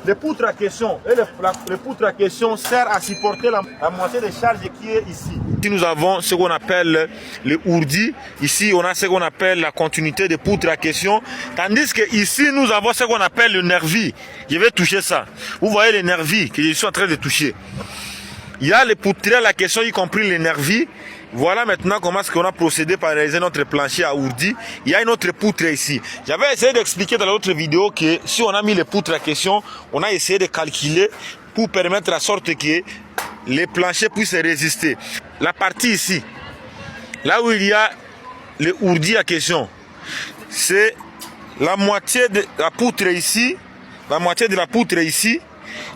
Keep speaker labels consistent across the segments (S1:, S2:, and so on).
S1: Le poutre à question, le poutre à question sert à supporter la moitié des charges qui est ici. Ici nous avons ce qu'on appelle le ourdi. Ici on a ce qu'on appelle la continuité de poutre à question. Tandis que ici nous avons ce qu'on appelle le nervi. Je vais toucher ça. Vous voyez les nervis que je suis en train de toucher. Il y a les poutrelles à question, y compris les nervis. Voilà maintenant comment est-ce qu'on a procédé pour réaliser notre plancher à ourdi. Il y a une autre poutre ici. J'avais essayé d'expliquer dans l'autre vidéo que si on a mis les poutres à question, on a essayé de calculer pour permettre à sorte que les planchers puissent résister. La partie ici, là où il y a le ourdi à question, c'est la moitié de la poutre ici, la moitié de la poutre ici,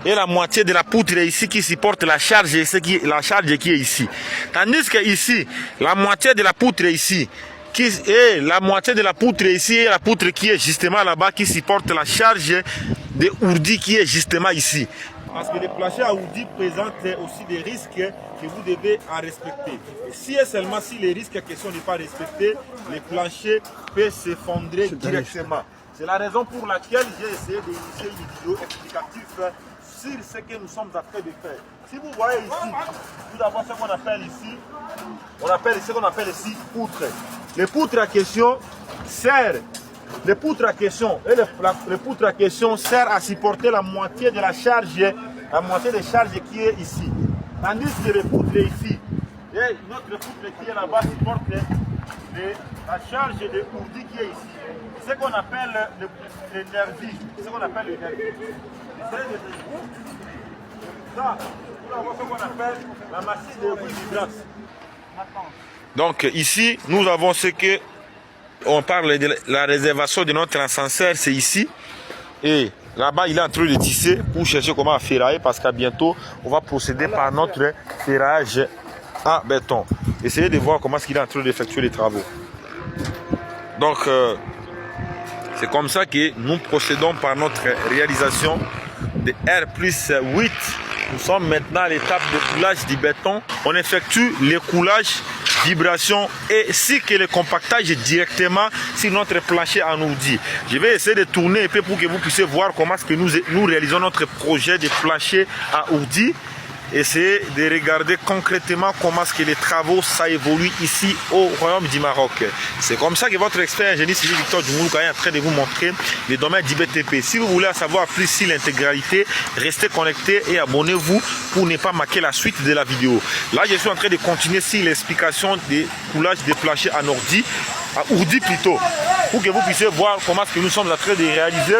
S1: et la moitié de la poutre ici qui supporte la charge qui est ici. Tandis que ici, la moitié de la poutre ici, et la moitié de la poutre ici et la poutre qui est justement là-bas qui supporte la charge de ourdi qui est justement ici. Parce que les planchers à ourdi présentent aussi des risques que vous devez en respecter. Et si et seulement si les risques à question n'est pas respectés, les planchers peuvent s'effondrer directement. C'est la raison pour laquelle j'ai essayé d'initier une vidéo explicative sur ce que nous sommes en train de faire. Si vous voyez ici, nous avons ce qu'on appelle ici, ce qu'on appelle ici poutre. Les poutres à question servent, les poutres à question et les poutres à question servent à supporter la moitié de la charge qui est ici. Tandis que les poutres ici et notre poutre qui est là-bas supporte la charge de ourdi qui est ici. Ce qu'on appelle le nervi. Ce qu'on appelle le nervi. Ça, nous avons ce qu'on appelle la massif de vibrance. Donc ici, nous avons ce que on parle de la réservation de notre ascenseur, c'est ici. Et là-bas, il est en train de tisser pour chercher comment ferrailler parce qu'à bientôt, on va procéder par notre ferraillage à béton. Essayez de voir comment il est en train d'effectuer les travaux. Donc, c'est comme ça que nous procédons par notre réalisation de R+8. Nous sommes maintenant à l'étape de coulage du béton. On effectue le coulage, vibration ainsi que le compactage directement sur notre plancher en ourdi. Je vais essayer de tourner un peu pour que vous puissiez voir comment est-ce que nous réalisons notre projet de plancher à ourdi. Essayez de regarder concrètement comment est-ce que les travaux ça évolue ici au Royaume du Maroc. C'est comme ça que votre expert ingénieur civil Victor Djoumoulou est en train de vous montrer le domaine d'IBTP. Si vous voulez en savoir plus sur l'intégralité, restez connectés et abonnez-vous pour ne pas manquer la suite de la vidéo. Là, je suis en train de continuer sur l'explication des coulages des planchers en ourdi, plutôt, pour que vous puissiez voir comment est-ce que nous sommes en train de réaliser.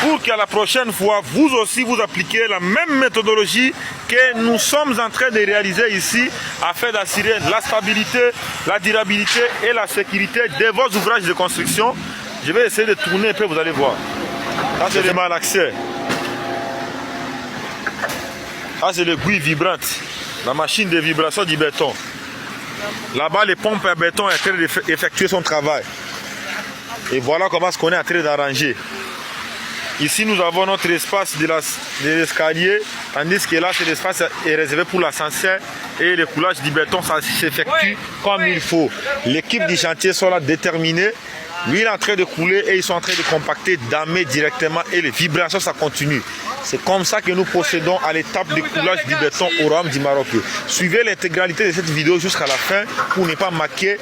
S1: Pour qu'à la prochaine fois, vous aussi vous appliquez la même méthodologie que nous sommes en train de réaliser ici afin d'assurer la stabilité, la durabilité et la sécurité de vos ouvrages de construction. Je vais essayer de tourner un peu, vous allez voir. Ça c'est le malaxer. Ça c'est l'aiguille vibrante, la machine de vibration du béton. Là-bas, les pompes à béton sont en train d'effectuer son travail. Et voilà comment est-ce qu'on est en train d'arranger. Ici, nous avons notre espace de l'escalier, tandis que là, cet espace est réservé pour l'ascenseur et le coulage du béton, ça s'effectue comme il faut. L'équipe du chantier sont là déterminée. Lui, il est en train de couler et ils sont en train de compacter, damer directement et les vibrations, ça continue. C'est comme ça que nous procédons à l'étape de coulage du béton au Royaume du Maroc. Suivez l'intégralité de cette vidéo jusqu'à la fin pour ne pas manquer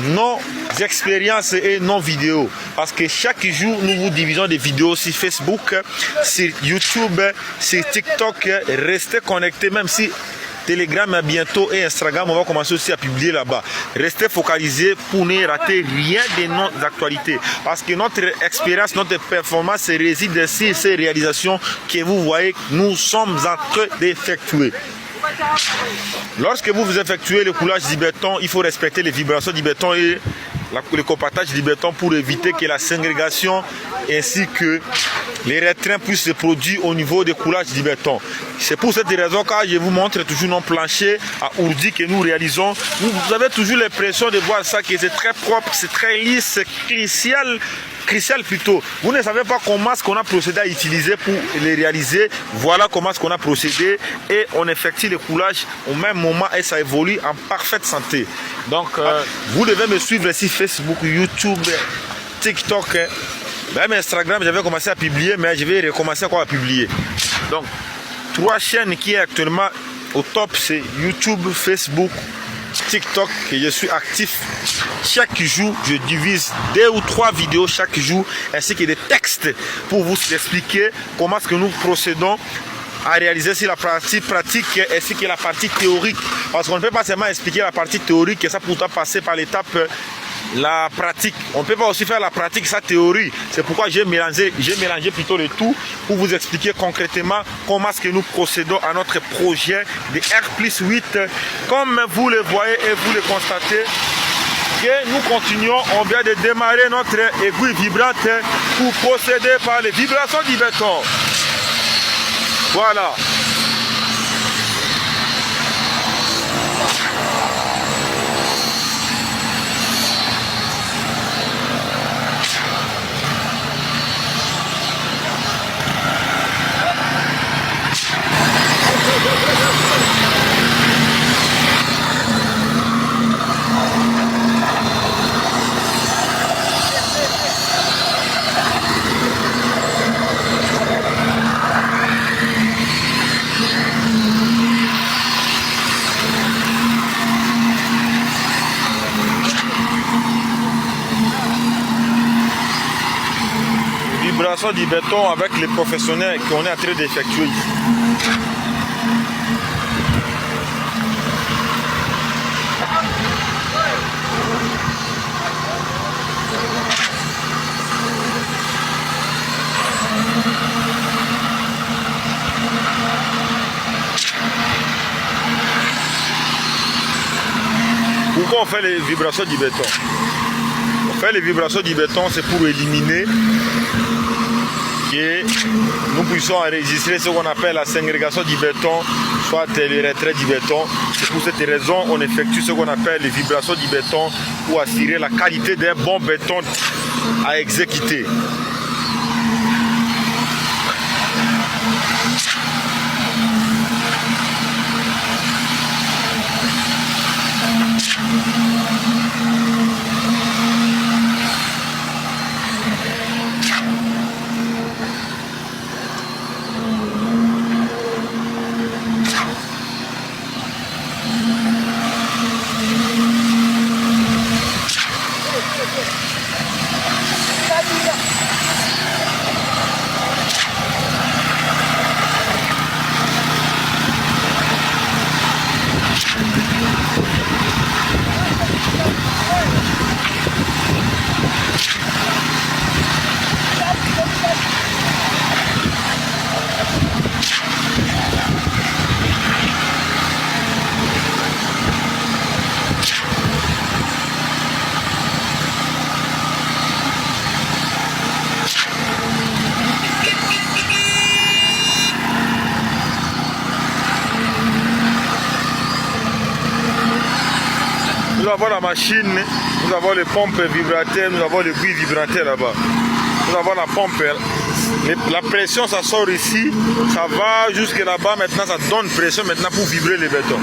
S1: nos expériences et nos vidéos, parce que chaque jour nous vous divisons des vidéos sur Facebook, sur YouTube, sur TikTok. Restez connectés, même si Telegram bientôt et Instagram on va commencer aussi à publier là-bas. Restez focalisés pour ne rater rien de nos actualités, parce que notre expérience, notre performance réside sur ces réalisations que vous voyez nous sommes en train d'effectuer. Lorsque vous effectuez le coulage du béton, il faut respecter les vibrations du béton et le compactage du béton pour éviter que la ségrégation ainsi que les retraits puissent se produire au niveau du coulage du béton. C'est pour cette raison que je vous montre toujours nos planchers à ourdi que nous réalisons. Vous avez toujours l'impression de voir ça, que c'est très propre, c'est très lisse, c'est crucial plutôt. Vous ne savez pas comment est-ce qu'on a procédé à utiliser pour les réaliser. Voilà comment est-ce qu'on a procédé et on effectue le coulage au même moment et ça évolue en parfaite santé. Donc vous devez me suivre sur Facebook, YouTube, TikTok Même Instagram, j'avais commencé à publier, mais je vais recommencer encore à publier. Donc, 3 chaînes qui est actuellement au top, c'est YouTube, Facebook, TikTok, que je suis actif. Chaque jour, je divise 2 ou 3 vidéos chaque jour, ainsi que des textes pour vous expliquer comment est-ce que nous procédons à réaliser sur la partie pratique ainsi que la partie théorique. Parce qu'on ne peut pas seulement expliquer la partie théorique et ça pourtant passer par l'étape la pratique. On ne peut pas aussi faire la pratique, sa théorie. C'est pourquoi j'ai mélangé plutôt le tout pour vous expliquer concrètement comment est-ce que nous procédons à notre projet de R+8. Comme vous le voyez et vous le constatez, que nous continuons, on vient de démarrer notre aiguille vibrante pour procéder par les vibrations du béton. Voilà. Vibration du béton avec les professionnels qu'on est en train d'effectuer ici. Pourquoi on fait les vibrations du béton? On fait les vibrations du béton, c'est pour éliminer que nous puissions enregistrer ce qu'on appelle la ségrégation du béton, soit le retrait du béton. C'est pour cette raison qu'on effectue ce qu'on appelle les vibrations du béton pour assurer la qualité d'un bon béton à exécuter. Nous avons la machine, nous avons les pompes vibrateurs, nous avons les buis vibrateurs là-bas. Nous avons la pompe, la pression ça sort ici, ça va jusque là-bas, maintenant ça donne pression maintenant pour vibrer les bétons.